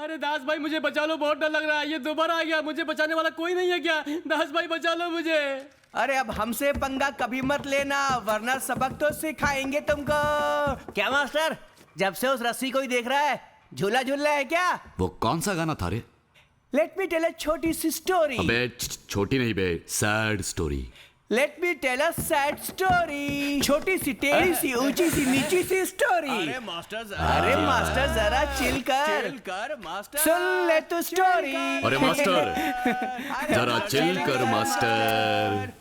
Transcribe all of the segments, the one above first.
अरे दास भाई मुझे बचा लो, बहुत डर लग रहा है। ये दोबारा आ गया, मुझे बचाने वाला कोई नहीं है क्या? दास भाई बचा लो मुझे। अरे अब हमसे पंगा कभी मत लेना, वरना सबक तो सिखाएंगे तुमको। क्या मास्टर, जब से उस रस्सी को ही देख रहा है, झूला झूल रहा है क्या? वो कौन सा गाना था रे? लेट मी टेल अ छोटी सी स्टोरी। अबे छोटी नहीं बे, sad story. Let me tell a sad story. छोटी सी टेढ़ी सी ऊंची सी नीची सी स्टोरी। अरे मास्टर जरा चिल कर मास्टर, सुन ले तू स्टोरी। अरे मास्टर जरा चिल कर मास्टर।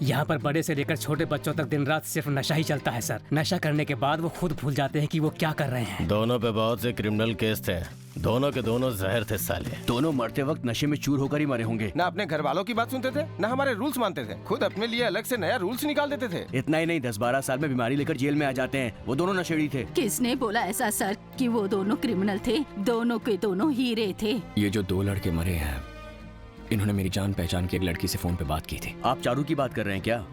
यहाँ पर बड़े से लेकर छोटे बच्चों तक दिन रात सिर्फ नशा ही चलता है सर। नशा करने के बाद वो खुद भूल जाते हैं कि वो क्या कर रहे हैं। दोनों पे बहुत से क्रिमिनल केस थे, दोनों के दोनों जहर थे साले। दोनों मरते वक्त नशे में चूर होकर ही मरे होंगे। ना अपने घर वालों की बात सुनते थे, ना हमारे रूल्स मानते थे, खुद अपने लिए अलग से नया रूल्स निकाल देते थे। इतना ही नहीं, 10-12 साल में बीमारी लेकर जेल में आ जाते हैं। वो दोनों नशेड़ी थे। किसने बोला ऐसा सर कि वो दोनों क्रिमिनल थे? दोनों के दोनों हीरे थे। ये जो 2 लड़के मरे हैं, इन्होंने मेरी जान पहचान की एक लड़की से फोन पे बात की थी। आप चारू की बात कर रहे हैं क्या?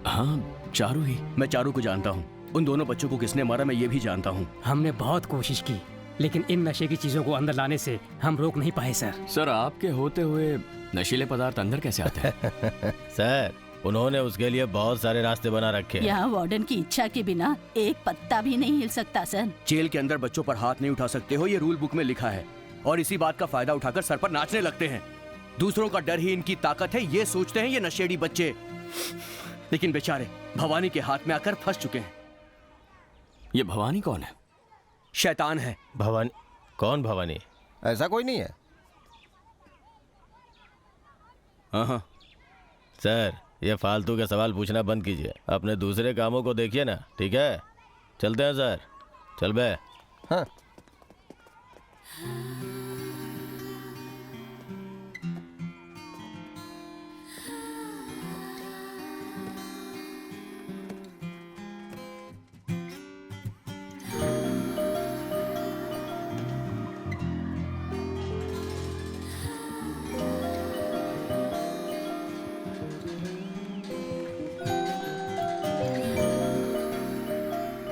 हाँ चारू ही। मैं चारू को जानता हूँ। उन दोनों बच्चों को किसने मारा मैं ये भी जानता हूँ। हमने बहुत कोशिश की, लेकिन इन नशे की चीजों को अंदर लाने से हम रोक नहीं पाए सर। सर आपके होते हुए नशीले पदार्थ अंदर कैसे आते हैं? सर उन्होंने उसके लिए बहुत सारे रास्ते बना रखे हैं। यहाँ वार्डन की इच्छा के बिना एक पत्ता भी नहीं हिल सकता सर। जेल के अंदर बच्चों पर हाथ नहीं उठा सकते हो, ये रूल बुक में लिखा है। और इसी बात का फायदा उठाकर सर पर नाचने लगते हैं। दूसरों का डर ही इनकी ताकत है, ये सोचते हैं ये नशेड़ी बच्चे। लेकिन बेचारे भवानी के हाथ में आकर फंस चुके हैं। ये भवानी कौन है? शैतान है। भवानी? कौन भवानी? ऐसा कोई नहीं है। हाँ सर ये फालतू के सवाल पूछना बंद कीजिए, अपने दूसरे कामों को देखिए ना। ठीक है, चलते हैं सर। चल बे। हाँ।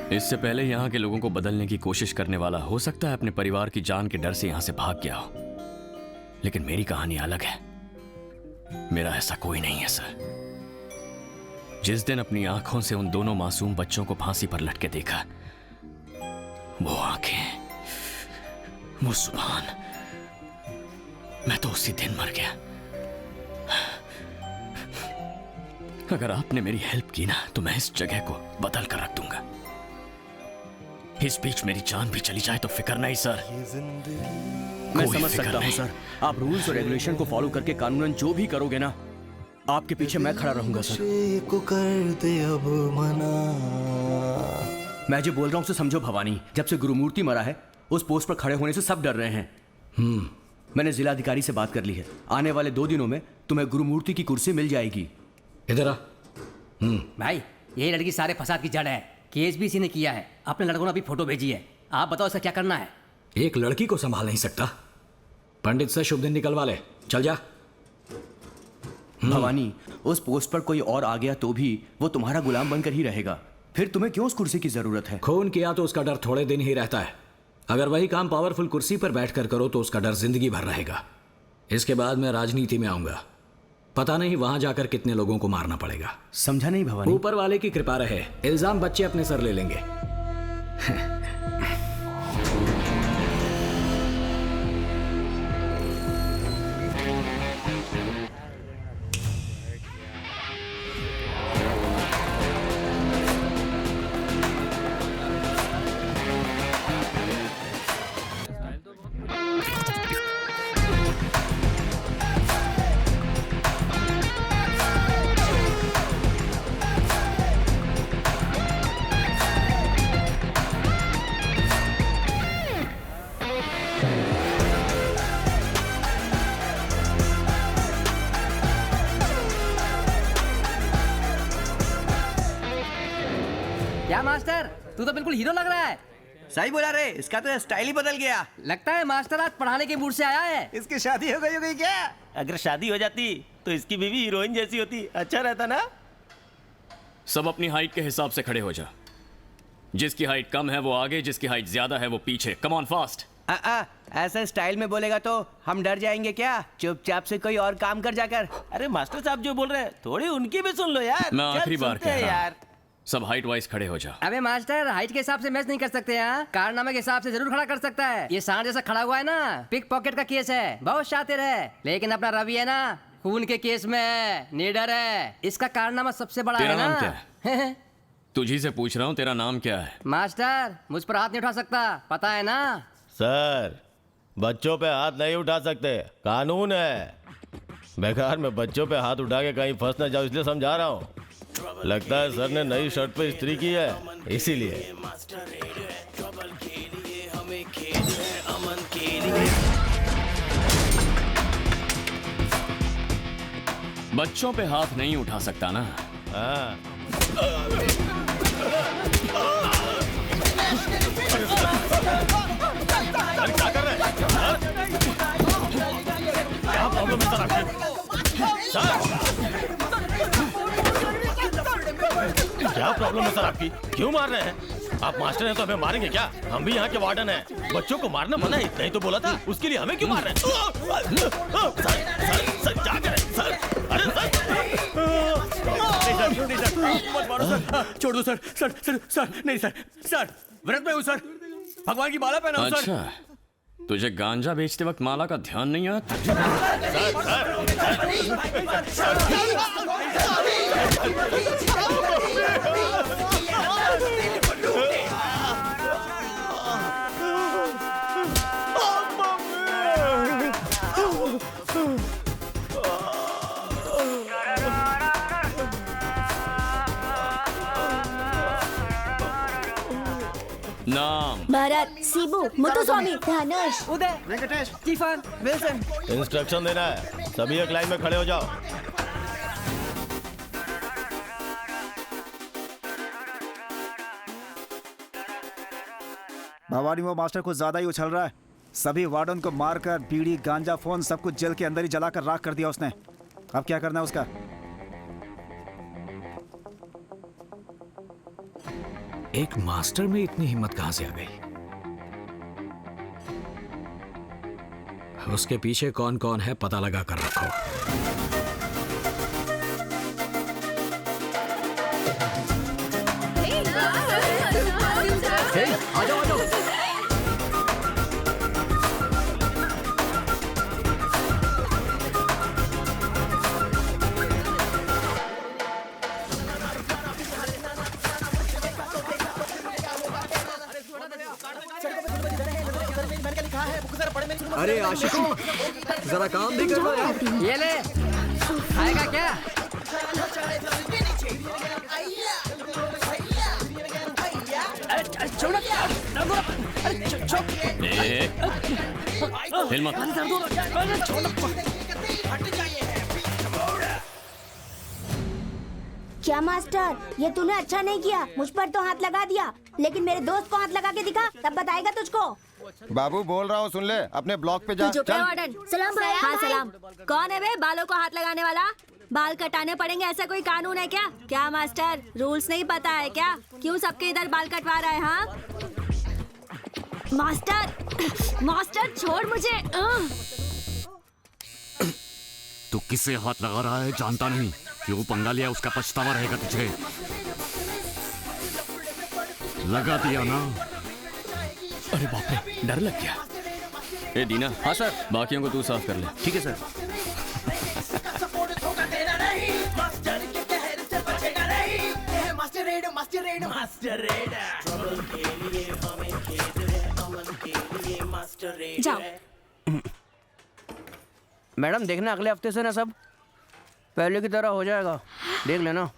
इससे पहले यहाँ के लोगों को बदलने की कोशिश करने वाला हो सकता है अपने परिवार की जान के डर से यहाँ से भाग गया हो, लेकिन मेरी कहानी अलग है। मेरा ऐसा कोई नहीं है सर। जिस दिन अपनी आंखों से उन दोनों मासूम बच्चों को फांसी पर लटके देखा, वो आंखें, वो जुबान, मैं तो उसी दिन मर गया। अगर आपने मेरी हेल्प की ना, तो मैं इस जगह को बदल कर रख दूंगा। इस बीच मेरी जान भी चली जाए तो फिक्र नहीं सर। मैं समझ सकता हूँ सर, आप रूल्स और रेगुलेशन को फॉलो करके कानूनन जो भी करोगे ना, आपके पीछे मैं खड़ा रहूंगा सर। मैं जो बोल रहा हूँ उसे समझो भवानी। जब से गुरुमूर्ति मरा है, उस पोस्ट पर खड़े होने से सब डर रहे हैं। मैंने जिलाधिकारी से बात कर ली है। आने वाले 2 दिनों में तुम्हें गुरुमूर्ति की कुर्सी मिल जाएगी। इधर आ। भाई यही लड़की सारे फसाद की जड़ है। केस भी इसी ने किया है। अपने लड़कों ने अभी फोटो भेजी है। आप बताओ इसका क्या करना है? एक लड़की को संभाल नहीं सकता? पंडित से शुभ दिन निकलवा ले, चल जा। भवानी, उस पोस्ट पर कोई और आ गया तो भी वो तुम्हारा गुलाम बनकर ही रहेगा। फिर तुम्हें क्यों उस कुर्सी की जरूरत है? खून किया तो उसका डर थोड़े दिन ही रहता है। अगर वही काम पावरफुल कुर्सी पर बैठकर करो तो उसका डर जिंदगी भर रहेगा। इसके बाद मैं राजनीति में आऊंगा। पता नहीं वहां जाकर कितने लोगों को मारना पड़ेगा। समझा नहीं भवानी? ऊपर वाले की कृपा रहे, इल्जाम बच्चे अपने सर ले लेंगे। क्या मास्टर, तू तो बिल्कुल हीरो लग रहा है। सही बोला रे, इसका तो स्टाइल ही बदल गया। लगता है मास्टर आज पढ़ाने के मूड से आया है। इसकी शादी हो गई क्या? अगर शादी हो जाती तो इसकी बीवी हीरोइन जैसी होती, अच्छा रहता ना। सब अपनी हाइट के हिसाब से खड़े हो जा। जिसकी हाइट कम है वो आगे, जिसकी हाइट ज्यादा है वो पीछे। Come on fast. ऐसा स्टाइल में बोलेगा तो हम डर जाएंगे क्या? चुपचाप से कोई और काम कर जाकर। अरे मास्टर साहब जो बोल रहे हैं थोड़ी उनकी भी सुन लो यार। मैं आखिरी बार सुनते हैं कह रहा हूं। यार। सब हाइट वाइज खड़े हो जा। अबे मास्टर, हाइट के हिसाब से मैच नहीं कर सकते हैं, कारनामे के हिसाब से जरूर खड़ा कर सकता है। ये सांड जैसा खड़ा हुआ है ना, पिक पॉकेट का केस है, बहुत शातिर है। लेकिन अपना रवि है ना, खून के केस में है, निडर है। इसका कारनामा सबसे बड़ा तेरा है ना। नाम क्या है? तुझी से पूछ रहा हूँ, तेरा नाम क्या है? मास्टर, मुझ पर हाथ नहीं उठा सकता, पता है ना। सर, बच्चों पे हाथ नहीं उठा सकते, कानून है। बेकार में बच्चों पे हाथ उठा के कहीं फंस ना जाओ, इसलिए समझा रहा हूँ। लगता है सर ने नई शर्ट पे इस्त्री की है, इसीलिए। बच्चों पे हाथ नहीं उठा सकता ना? हाँ। क्या कर रहे हैं? क्या प्रॉब्लम है सर आपकी? क्या प्रॉब्लम है सर आपकी? क्यों मार रहे हैं? आप मास्टर हैं तो हमें मारेंगे क्या? हम भी यहाँ के वार्डन हैं। बच्चों को मारना मना है, नहीं तो बोला था। उसके लिए हमें क्यों मार रहे हैं? सर क्या करें सर? अरे सर, छोड़ दो सर। सर सर सर नहीं सर। सर व्रत में हूँ सर, भगवान की माला पहना हूँ सर। अच्छा, तुझे गांजा बेचते वक्त माला का ध्यान नहीं आता? नाम? भरत, शिबू, मुत्तुस्वामी, धनुष, उदय, वेंकटेश, स्टीफन, विल्सन। इंस्ट्रक्शन देना है, सभी एक लाइन में खड़े हो जाओ। भवानी वो मास्टर कुछ ज्यादा ही उछल रहा है। सभी वार्डन को मारकर बीड़ी गांजा फोन सब कुछ जेल के अंदर ही जलाकर राख कर दिया उसने। अब क्या करना है उसका? एक मास्टर में इतनी हिम्मत कहां से आ गई? उसके पीछे कौन कौन है पता लगा कर रखो। आ जाओ, आ जाओ। अरे आशिकों, जरा काम भी करो यार। ये ले, खाएगा क्या? छोड़ो, हिल मत। क्या मास्टर, ये तूने अच्छा नहीं किया। मुझ पर तो हाथ लगा दिया, लेकिन मेरे दोस्त को हाथ लगा के दिखा, तब बताएगा तुझको। बाबू बोल रहा हूँ, सुन ले, अपने ब्लॉक पे जा। चुप है वार्डन। सलाम भाई। हाँ सलाम। कौन है बे बालों को हाथ लगाने वाला? बाल कटाने पड़ेंगे ऐसा कोई कानून है क्या? क्या मास्टर, रूल्स नहीं पता है क्या? क्यों सबके इधर बाल कटवा रहा है? हाँ मास्टर, मास्टर छोड़ मुझे। तू किससे हाथ लगा रहा है जानता नहीं? क्यों पंगा लिया उसका पछतावा रहेगा तुझे। लगा दिया ना? अरे बाप रे, डर लग गया। ए दीना। हाँ सर। बाकियों को तू साफ कर ले। ठीक है सर। जाओ। मैडम देखना, अगले हफ्ते से ना सब पहले की तरह हो जाएगा, देख लेना।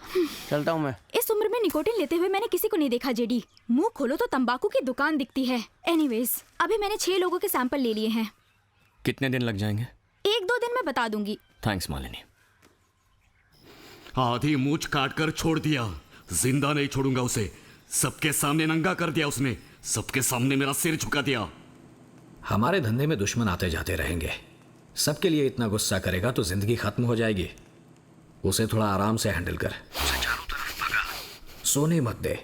चलता हूँ मैं। इस उम्र में निकोटिन लेते हुए मैंने किसी को नहीं देखा जेडी। मुंह खोलो तो तंबाकू की दुकान दिखती है। एनीवेज, अभी मैंने 6 लोगों के सैंपल ले लिए हैं। कितने दिन लग जाएंगे? 1-2 दिन में बता दूंगी। थैंक्स मालिनी। आधी मूंछ काट कर छोड़ दिया, जिंदा नहीं छोड़ूंगा उसे। सबके सामने नंगा कर दिया उसने, सबके सामने मेरा सिर झुका दिया। हमारे धंधे में दुश्मन आते जाते रहेंगे। सबके लिए इतना गुस्सा करेगा तो जिंदगी खत्म हो जाएगी। उसे थोड़ा आराम से हैंडल कर। सोने मत दे,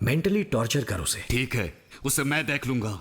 मेंटली टॉर्चर कर उसे। ठीक है, उसे मैं देख लूंगा।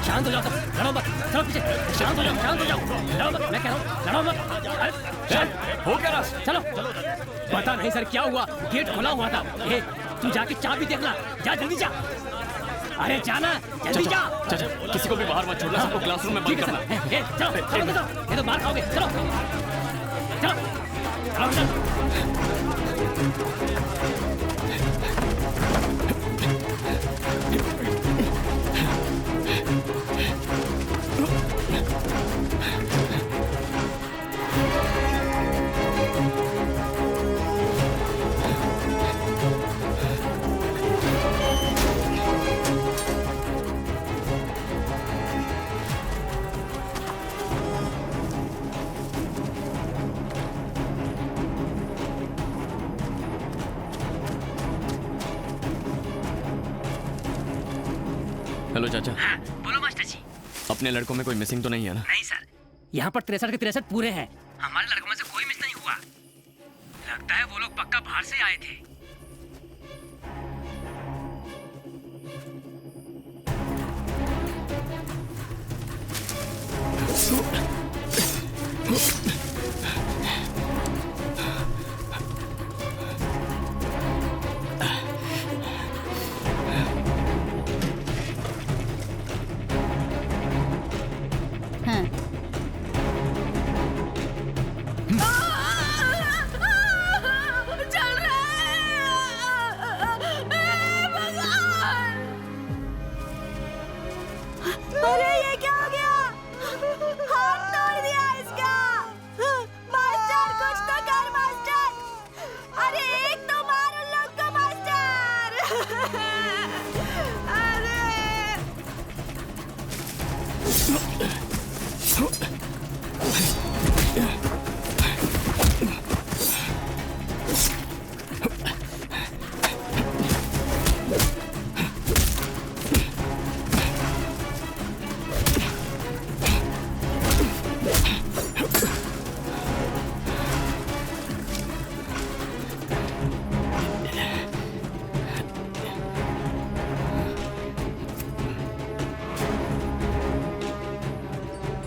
शांत हो जाओ, लड़ो मत, चलो पीछे, शांत हो जाओ, लड़ो मत, मैं कह रहा हूँ, लड़ो मत। अरे शांत हो गया रास, चलो। पता नहीं सर क्या हुआ, गेट खुला हुआ था। ए, तू जाके चाबी देखना, जा जल्दी जा। अरे जाना, जल्दी जा। चाचा, किसी को भी बाहर मत छोड़ना, सबको क्लासरूम में बंद करना। चलो, ये तो मार खाओगे, चलो, चलो। हेलो चाचा। बोलो मास्टर जी। अपने लड़कों में कोई मिसिंग तो नहीं है ना? नहीं सर, यहाँ पर 63 के 63 पूरे हैं। हमारे लड़कों में से कोई मिस नहीं हुआ। लगता है वो लोग पक्का बाहर से आए थे। अरे ये क्या हो गया? हाथ तोड़ दिया इसका। मास्टर कुछ तो कर मास्टर। अरे एक तो मार उन लोग को मास्टर। अरे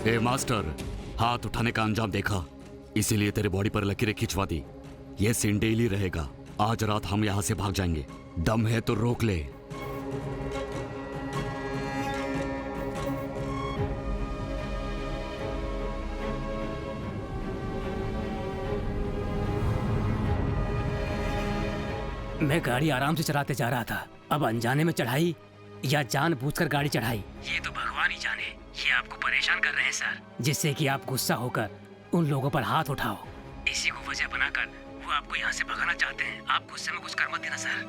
ए मास्टर, हाथ उठाने का अंजाम देखा, इसीलिए तेरे बॉडी पर लकीरें खिंचवा दी। ये सीन डेली रहेगा। आज रात हम यहाँ से भाग जाएंगे। दम है तो रोक ले। मैं गाड़ी आराम से चलाते जा रहा था, अब अनजाने में चढ़ाई या जानबूझकर गाड़ी चढ़ाई, ये तो भगवान ही जाने। ये आपको परेशान कर रहे हैं सर, जिससे कि आप गुस्सा होकर उन लोगों पर हाथ उठाओ। इसी को वजह बनाकर वो आपको यहाँ से भगाना चाहते हैं। आप गुस्से में कुछ कर मत देना सर।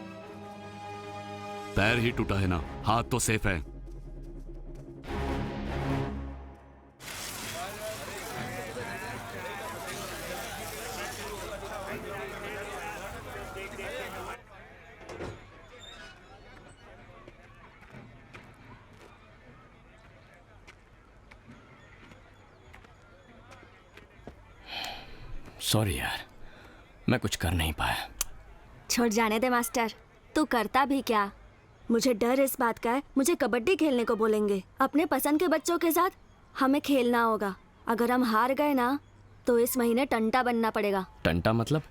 पैर ही टूटा है ना, हाथ तो सेफ है। सॉरी यार, मैं कुछ कर नहीं पाया। छोड़ जाने दे मास्टर, तू करता भी क्या। मुझे डर इस बात का है, मुझे कबड्डी खेलने को बोलेंगे। अपने पसंद के बच्चों के साथ हमें खेलना होगा। अगर हम हार गए ना तो इस महीने टंटा बनना पड़ेगा। टंटा मतलब?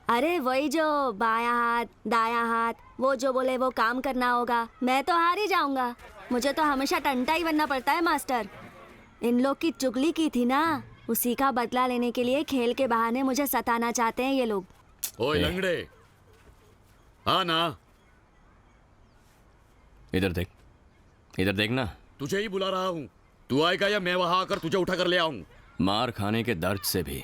अरे वही जो बायां हाथ दायां हाथ, वो जो बोले वो काम करना होगा। मैं तो हार ही जाऊंगा। मुझे तो हमेशा टंटा ही बनना पड़ता है मास्टर। इन लोग की चुगली की थी ना, उसी का बदला लेने के लिए खेल के बहाने मुझे सताना चाहते हैं ये लोग। ओए लंगड़े, आ ना। इधर देख, इधर देखना। तुझे ही बुला रहा हूँ। तू आएगा या मैं वहां आकर तुझे उठा कर ले आऊं? मार खाने के दर्द से भी